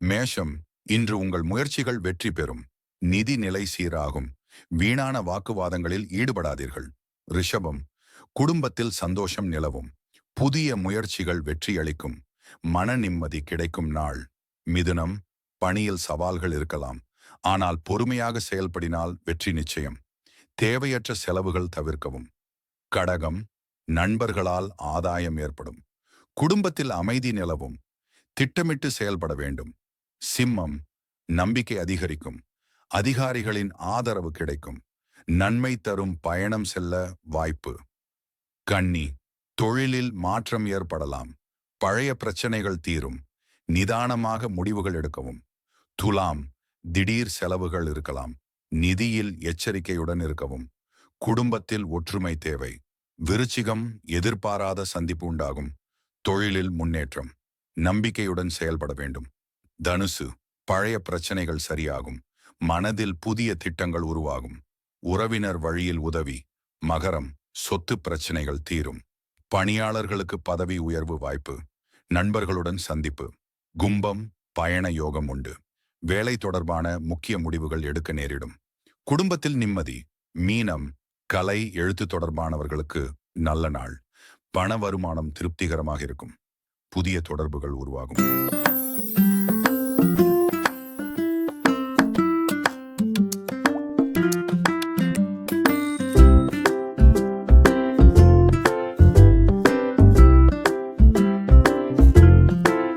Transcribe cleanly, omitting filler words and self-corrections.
மேஷம், இன்று உங்கள் முயற்சிகள் வெற்றி பெறும். நிதி நிலை சீராகும். வீணான வாக்குவாதங்களில் ஈடுபடாதீர்கள். ரிஷபம், குடும்பத்தில் சந்தோஷம் நிலவும். புதிய முயற்சிகள் வெற்றியளிக்கும். மன நிம்மதி கிடைக்கும் நாள். மிதுனம், பணியில் சவால்கள் இருக்கலாம். ஆனால் பொறுமையாக செயல்படினால் வெற்றி நிச்சயம். தேவையற்ற செலவுகள் தவிர்க்கவும். கடகம், நண்பர்களால் ஆதாயம் ஏற்படும். குடும்பத்தில் அமைதி நிலவும். திட்டமிட்டு செயல்பட வேண்டும். சிம்மம், நம்பிக்கை அதிகரிக்கும். அதிகாரிகளின் ஆதரவு கிடைக்கும். நன்மை தரும் பயணம் செல்ல வாய்ப்பு. கன்னி, தொழிலில் மாற்றம் ஏற்படலாம். பழைய பிரச்சனைகள் தீரும். நிதானமாக முடிவுகள் எடுக்கவும். துலாம், திடீர் செலவுகள் இருக்கலாம். நிதியில் எச்சரிக்கையுடன் இருக்கவும். குடும்பத்தில் ஒற்றுமை தேவை. விருச்சிகம், எதிர்பாராத சந்திப்பு உண்டாகும். தொழிலில் முன்னேற்றம். நம்பிக்கையுடன் செயல்பட வேண்டும். தனுசு, பழைய பிரச்சனைகள் சரியாகும். மனதில் புதிய திட்டங்கள் உருவாகும். உறவினர் வழியில் உதவி. மகரம், சொத்து பிரச்சனைகள் தீரும். பணியாளர்களுக்கு பதவி உயர்வு வாய்ப்பு. நண்பர்களுடன் சந்திப்பு. கும்பம், பயண யோகம் உண்டு. வேலை தொடர்பான முக்கிய முடிவுகள் எடுக்க நேரிடும். குடும்பத்தில் நிம்மதி. மீனம், கலை எழுத்து தொடர்பானவர்களுக்கு நல்ல நாள். பண வருமானம் திருப்திகரமாக இருக்கும். புதிய தொடர்புகள் உருவாகும்.